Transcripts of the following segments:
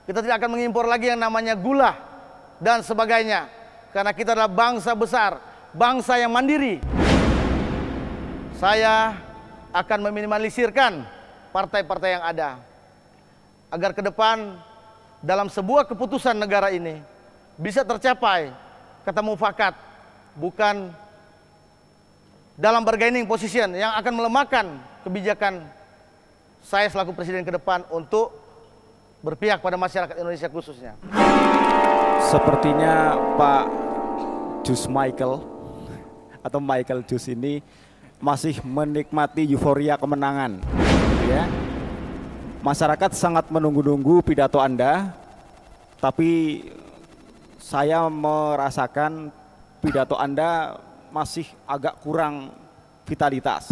Kita tidak akan mengimpor lagi yang namanya gula dan sebagainya. Karena kita adalah bangsa besar, bangsa yang mandiri. Saya akan meminimalisirkan partai-partai yang ada. Agar ke depan dalam sebuah keputusan negara ini bisa tercapai kata mufakat, bukan dalam bargaining position yang akan melemahkan kebijakan saya selaku presiden ke depan untuk berpihak pada masyarakat Indonesia khususnya. Sepertinya Pak Jus Michael atau Michael Jus ini masih menikmati euforia kemenangan, gitu ya. Masyarakat sangat menunggu-nunggu pidato Anda, tapi saya merasakan pidato Anda masih agak kurang vitalitas.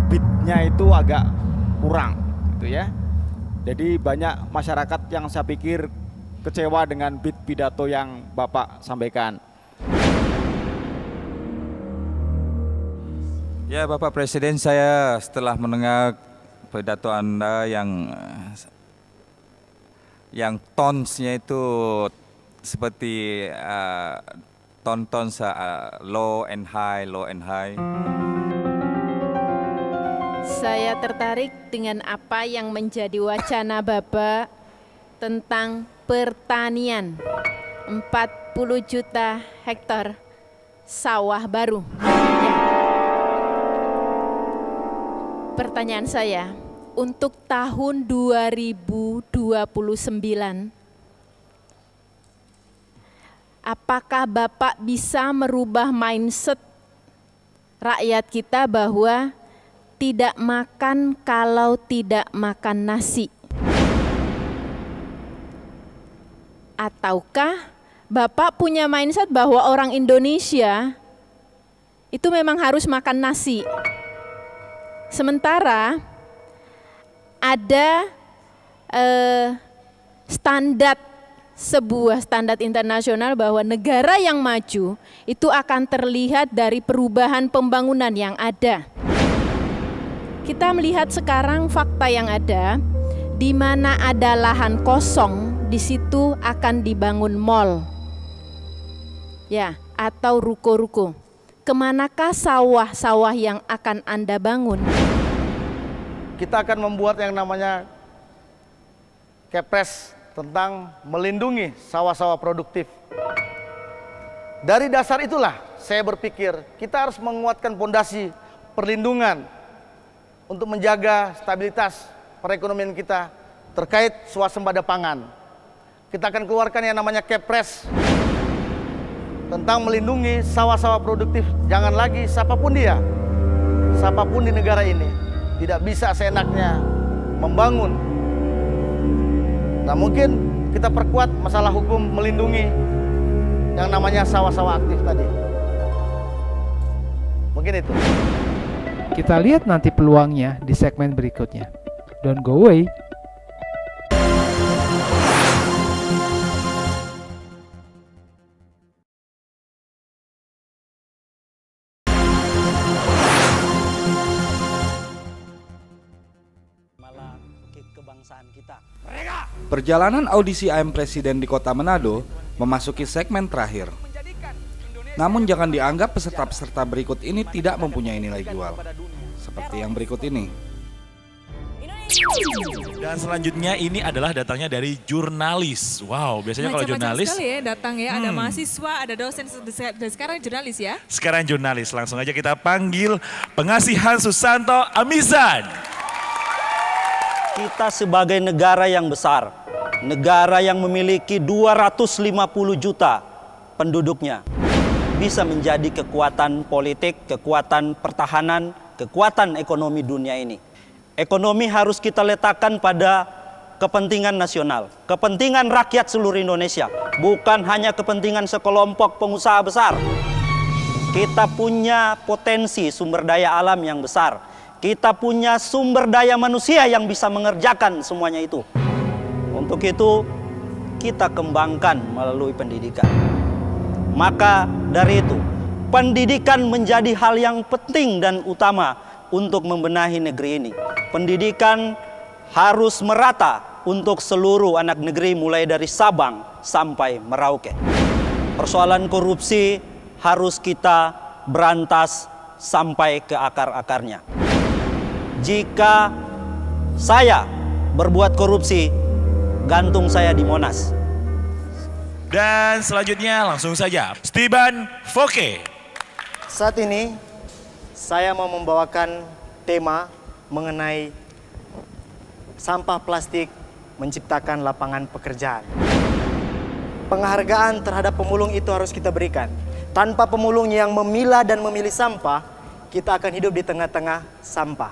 Beatnya itu agak kurang, gitu ya. Jadi banyak masyarakat yang saya pikir kecewa dengan beat pidato yang Bapak sampaikan. Ya Bapak Presiden, saya setelah mendengar pidato Anda yang tonsnya itu seperti ton-ton low and high. Saya tertarik dengan apa yang menjadi wacana Bapak tentang pertanian 40 juta hektar sawah baru. Ya. Pertanyaan saya, untuk tahun 2029, apakah Bapak bisa merubah mindset rakyat kita bahwa tidak makan kalau tidak makan nasi? Ataukah Bapak punya mindset bahwa orang Indonesia itu memang harus makan nasi? Sementara ada sebuah standar internasional bahwa negara yang maju itu akan terlihat dari perubahan pembangunan yang ada. Kita melihat sekarang fakta yang ada, di mana ada lahan kosong, di situ akan dibangun mall, ya, atau ruko-ruko. Kemanakah sawah-sawah yang akan Anda bangun? Kita akan membuat yang namanya Kepres tentang melindungi sawah-sawah produktif. Dari dasar itulah saya berpikir kita harus menguatkan fondasi perlindungan untuk menjaga stabilitas perekonomian kita terkait swasembada pangan. Kita akan keluarkan yang namanya Kepres tentang melindungi sawah-sawah produktif. Jangan lagi siapapun dia, siapapun di negara ini tidak bisa seenaknya membangun. Nah, mungkin kita perkuat masalah hukum melindungi yang namanya sawah-sawah aktif tadi. Mungkin itu. Kita lihat nanti peluangnya di segmen berikutnya. Don't go away. Kebangsaan kita. Perjalanan audisi AM Presiden di Kota Manado memasuki segmen terakhir. Namun jangan dianggap peserta-peserta berikut ini tidak mempunyai nilai jual. Seperti yang berikut ini. Dan selanjutnya ini adalah datangnya dari jurnalis. Wow, biasanya kalau jurnalis sekali ya datang ya, ada mahasiswa, ada dosen, dan sekarang jurnalis ya. Sekarang jurnalis, langsung aja kita panggil Pengasihan Susanto Amizan. Kita sebagai negara yang besar, negara yang memiliki 250 juta penduduknya, bisa menjadi kekuatan politik, kekuatan pertahanan, kekuatan ekonomi dunia ini. Ekonomi harus kita letakkan pada kepentingan nasional, kepentingan rakyat seluruh Indonesia, bukan hanya kepentingan sekelompok pengusaha besar. Kita punya potensi sumber daya alam yang besar. Kita punya sumber daya manusia yang bisa mengerjakan semuanya itu. Untuk itu, kita kembangkan melalui pendidikan. Maka dari itu, pendidikan menjadi hal yang penting dan utama untuk membenahi negeri ini. Pendidikan harus merata untuk seluruh anak negeri mulai dari Sabang sampai Merauke. Persoalan korupsi harus kita berantas sampai ke akar-akarnya. Jika saya berbuat korupsi, gantung saya di Monas. Dan selanjutnya langsung saja Steven Foke. Saat ini saya mau membawakan tema mengenai sampah plastik menciptakan lapangan pekerjaan. Penghargaan terhadap pemulung itu harus kita berikan. Tanpa pemulung yang memilah dan memilih sampah, kita akan hidup di tengah-tengah sampah.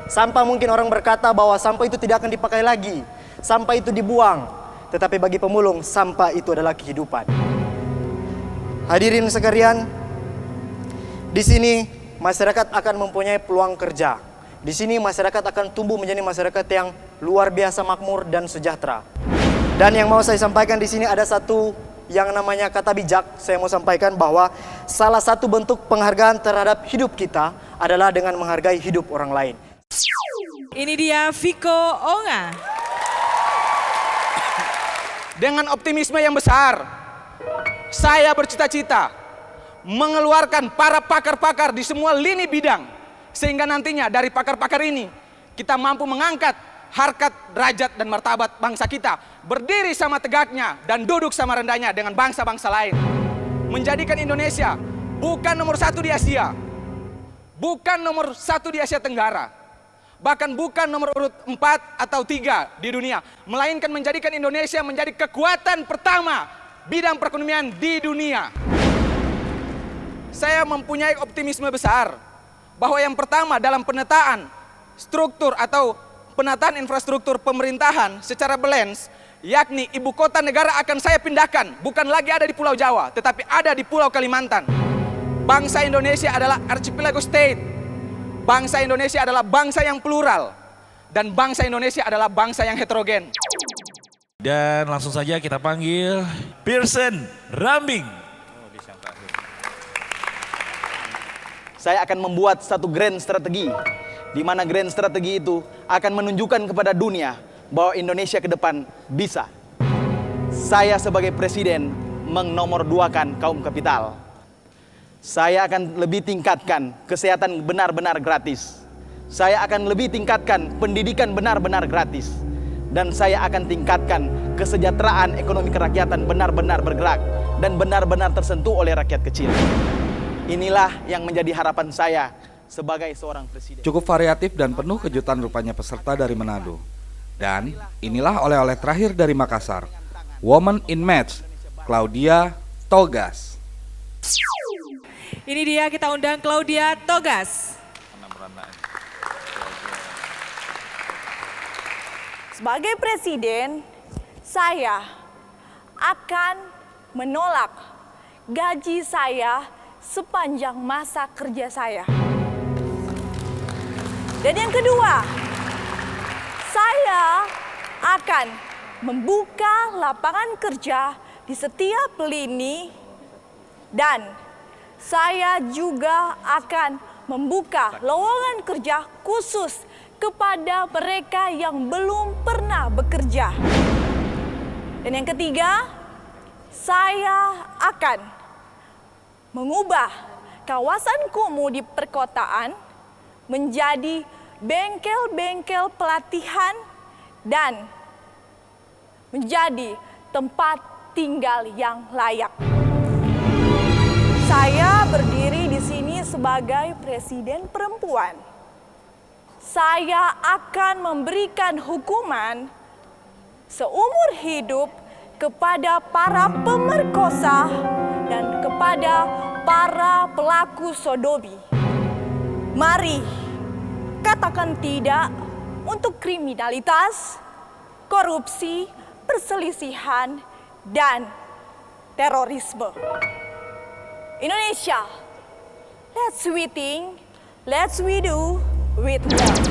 Sampah mungkin orang berkata bahwa sampah itu tidak akan dipakai lagi. Sampah itu dibuang. Tetapi bagi pemulung, sampah itu adalah kehidupan. Hadirin sekalian, di sini masyarakat akan mempunyai peluang kerja. Di sini masyarakat akan tumbuh menjadi masyarakat yang luar biasa makmur dan sejahtera. Dan yang mau saya sampaikan di sini ada satu yang namanya kata bijak. Saya mau sampaikan bahwa salah satu bentuk penghargaan terhadap hidup kita adalah dengan menghargai hidup orang lain. Ini dia Viko Onga. Dengan optimisme yang besar, saya bercita-cita mengeluarkan para pakar-pakar di semua lini bidang, sehingga nantinya dari pakar-pakar ini kita mampu mengangkat harkat, derajat, dan martabat bangsa kita, berdiri sama tegaknya dan duduk sama rendahnya dengan bangsa-bangsa lain. Menjadikan Indonesia bukan nomor 1 di Asia, bukan nomor 1 di Asia Tenggara, bahkan bukan nomor urut 4 atau 3 di dunia, melainkan menjadikan Indonesia menjadi kekuatan pertama bidang perekonomian di dunia. Saya mempunyai optimisme besar bahwa yang pertama dalam penataan struktur atau penataan infrastruktur pemerintahan secara balance, yakni ibu kota negara akan saya pindahkan, bukan lagi ada di Pulau Jawa, tetapi ada di Pulau Kalimantan. Bangsa Indonesia adalah archipelago state. Bangsa Indonesia adalah bangsa yang plural. Dan bangsa Indonesia adalah bangsa yang heterogen. Dan langsung saja kita panggil Pearson Rambing. Saya akan membuat satu grand strategi, di mana grand strategi itu akan menunjukkan kepada dunia bahwa Indonesia ke depan bisa. Saya sebagai presiden menomorduakan kaum kapital. Saya akan lebih tingkatkan kesehatan benar-benar gratis. Saya akan lebih tingkatkan pendidikan benar-benar gratis. Dan saya akan tingkatkan kesejahteraan ekonomi kerakyatan benar-benar bergerak dan benar-benar tersentuh oleh rakyat kecil. Inilah yang menjadi harapan saya sebagai seorang presiden. Cukup variatif dan penuh kejutan rupanya peserta dari Manado. Dan inilah oleh-oleh terakhir dari Makassar. Woman in Match, Claudia Togas. Ini dia, kita undang Claudia Togas. Sebagai presiden, saya akan menolak gaji saya sepanjang masa kerja saya. Dan yang kedua, saya akan membuka lapangan kerja di setiap lini dan saya juga akan membuka lowongan kerja khusus kepada mereka yang belum pernah bekerja. Dan yang ketiga, saya akan mengubah kawasan kumuh di perkotaan menjadi bengkel-bengkel pelatihan dan menjadi tempat tinggal yang layak. Saya berdiri di sini sebagai presiden perempuan. Saya akan memberikan hukuman seumur hidup kepada para pemerkosa dan kepada para pelaku sodomi. Mari katakan tidak untuk kriminalitas, korupsi, perselisihan, dan terorisme. Indonesia, let's we think, let's we do with love.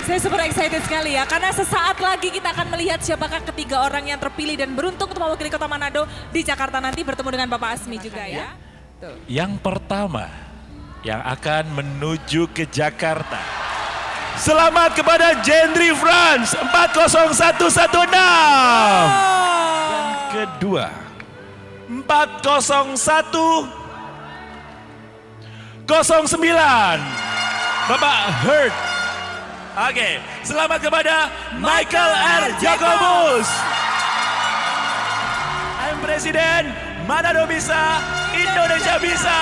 Saya super excited sekali ya, karena sesaat lagi kita akan melihat siapakah ketiga orang yang terpilih dan beruntung untuk mewakili Kota Manado di Jakarta nanti, bertemu dengan Bapak Asmi juga ya. Yang pertama yang akan menuju ke Jakarta, Selamat kepada Jendri France 40116. Yang kedua 40109. Bapak Hurt. Oke, selamat kepada Michael R. Jacobus. I'm Presiden, Manado bisa, Indonesia bisa.